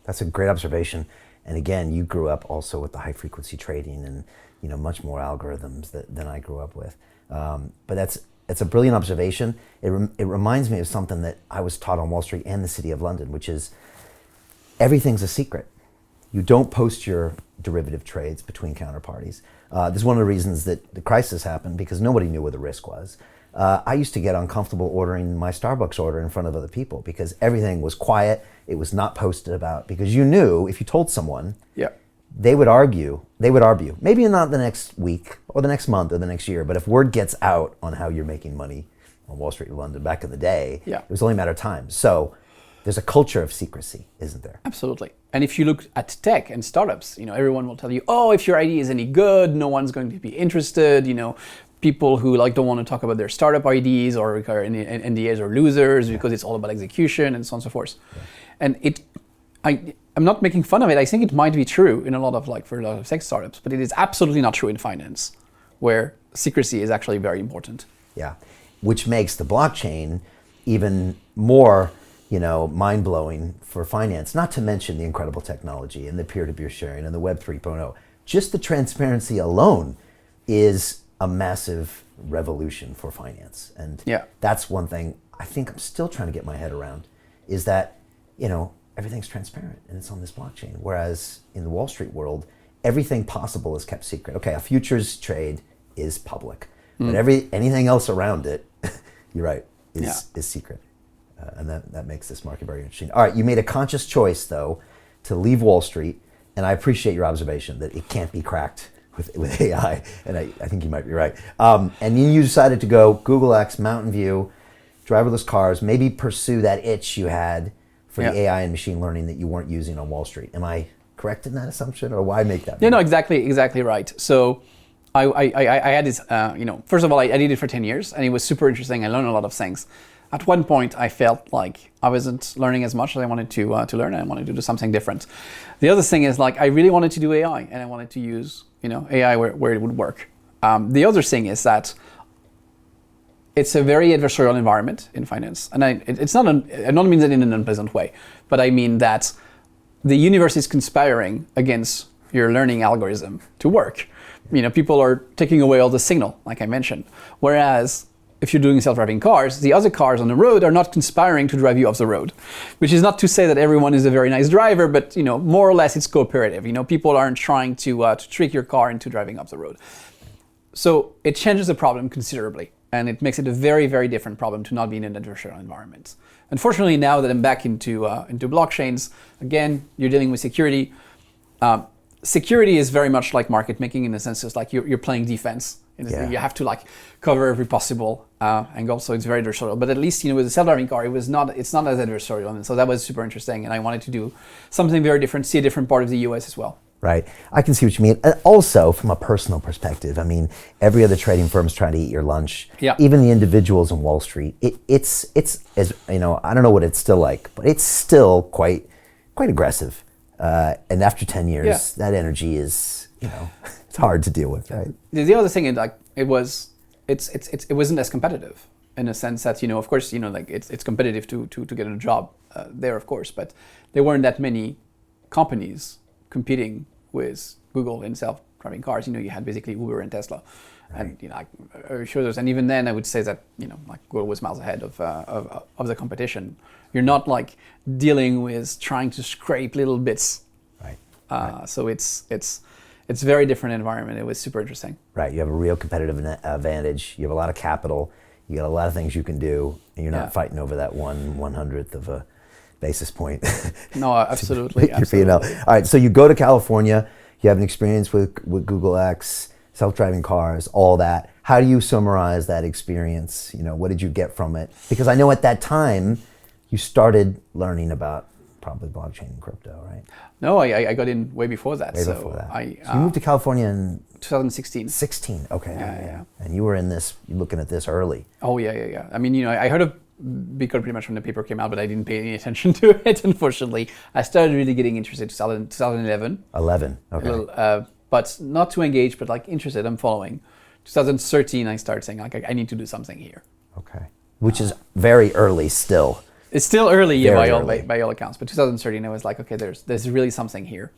That's a great observation. And again, you grew up also with the high frequency trading and much more algorithms than I grew up with. But it's a brilliant observation. It reminds me of something that I was taught on Wall Street and the City of London, which is everything's a secret. You don't post your derivative trades between counterparties. This is one of the reasons that the crisis happened, because nobody knew where the risk was. I used to get uncomfortable ordering my Starbucks order in front of other people because everything was quiet. It was not posted about, because you knew if you told someone, they would argue. Maybe not the next week or the next month or the next year, but if word gets out on how you're making money on Wall Street in London back in the day, it was only a matter of time. So there's a culture of secrecy, isn't there? Absolutely. And if you look at tech and startups, everyone will tell you, oh, if your idea is any good, no one's going to be interested. People who don't want to talk about their startup IDs or NDAs are losers because it's all about execution and so on and so forth. Yeah. And I'm not making fun of it. I think it might be true in for a lot of tech startups, but it is absolutely not true in finance, where secrecy is actually very important. Yeah, which makes the blockchain even more mind-blowing for finance, not to mention the incredible technology and the peer-to-peer sharing and the Web 3.0. Just the transparency alone is a massive revolution for finance. And that's one thing I think I'm still trying to get my head around, is that, everything's transparent and it's on this blockchain. Whereas in the Wall Street world, everything possible is kept secret. Okay, a futures trade is public, but anything else around it, you're right, is secret. And that makes this market very interesting. All right, you made a conscious choice, though, to leave Wall Street, and I appreciate your observation that it can't be cracked with AI, and I think you might be right. And then you decided to go Google X, Mountain View, driverless cars, maybe pursue that itch you had for the AI and machine learning that you weren't using on Wall Street. Am I correct in that assumption, or why make that? Yeah, no, exactly right. So I had this, first of all, I did it for 10 years, and it was super interesting. I learned a lot of things. At one point, I felt like I wasn't learning as much as I wanted to learn, and I wanted to do something different. The other thing is, I really wanted to do AI, and I wanted to use AI where it would work. The other thing is that it's a very adversarial environment in finance, and I don't mean that in an unpleasant way, but I mean that the universe is conspiring against your learning algorithm to work. People are taking away all the signal, like I mentioned, whereas if you're doing self-driving cars, the other cars on the road are not conspiring to drive you off the road, which is not to say that everyone is a very nice driver, but more or less it's cooperative. People aren't trying to trick your car into driving off the road. So it changes the problem considerably, and it makes it a very, very different problem to not be in an adversarial environment. Unfortunately, now that I'm back into blockchains, again, you're dealing with security. Security is very much like market making, in the sense it's like you're playing defense. You have to cover every possible angle, so it's very adversarial. But at least with a self-driving car, it's not as adversarial, and so that was super interesting. And I wanted to do something very different, see a different part of the US as well. Right, I can see what you mean. And also, from a personal perspective, I mean, every other trading firm is trying to eat your lunch. Yeah. Even the individuals in Wall Street, it's as I don't know what it's still like, but it's still quite aggressive. And after 10 years, that energy is it's hard to deal with, right? The other thing is it wasn't as competitive, in a sense that of course it's competitive to get a job there, of course, but there weren't that many companies competing with Google in self-driving cars. You had basically Uber and Tesla, right. And and even then I would say that Google was miles ahead of the competition. You're not dealing with trying to scrape little bits, right. So it's very different environment. It was super interesting. Right, you have a real competitive advantage. You have a lot of capital. You got a lot of things you can do, and you're not fighting over that 1/100th of a basis point. No, absolutely. Your P&L. All right, so you go to California. You have an experience with Google X, self-driving cars, all that. How do you summarize that experience? What did you get from it? Because I know at that time you started learning about probably blockchain and crypto, right? No, I got in way before that. Before that. So you moved to California in 2016. 16, okay. Yeah. And you were looking at this early. Oh, yeah. I mean, I heard of Bitcoin pretty much when the paper came out, but I didn't pay any attention to it, unfortunately. I started really getting interested in 2011. 11, okay. But not too engaged, but interested, I'm following. 2013, I started saying, I need to do something here. Okay. Which is very early still. It's still early Very early. by all accounts, but 2013, I was like, okay, there's really something here.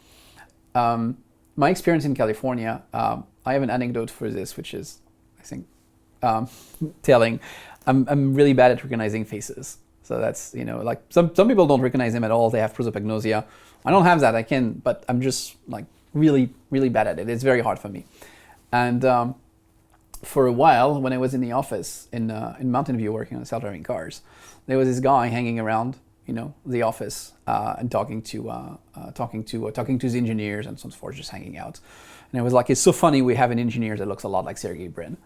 My experience in California, I have an anecdote for this, which is, I think, telling. I'm really bad at recognizing faces. So that's, like some people don't recognize them at all. They have prosopagnosia. I don't have that. I can, but I'm just like really, really bad at it. It's very hard for me. And for a while, when I was in the office in Mountain View working on self-driving cars, there was this guy hanging around, the office and talking to the engineers and so forth, just hanging out. And it was like, it's so funny we have an engineer that looks a lot like Sergey Brin.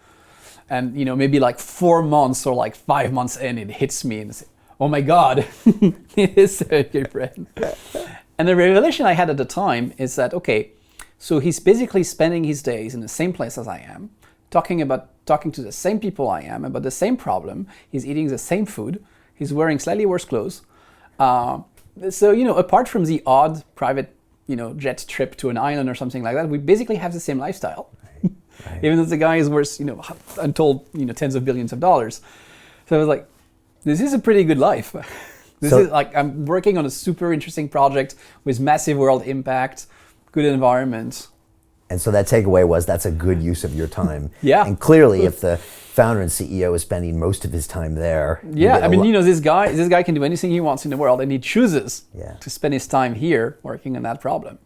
And maybe like 4 months or like 5 months in, it hits me and I say, oh my God, it is Sergey Brin. And the revelation I had at the time is that, okay, so he's basically spending his days in the same place as I am, talking to the same people I am about the same problem. He's eating the same food. He's wearing slightly worse clothes. So apart from the odd private, jet trip to an island or something like that, we basically have the same lifestyle. Right. Even though the guy is worth, untold, tens of billions of dollars. So I was like, this is a pretty good life. This is like, I'm working on a super interesting project with massive world impact, good environment. And so that takeaway was that's a good use of your time. Yeah. And clearly, if the founder and CEO is spending most of his time there. Yeah, I mean, this guy can do anything he wants in the world, and he chooses to spend his time here working on that problem.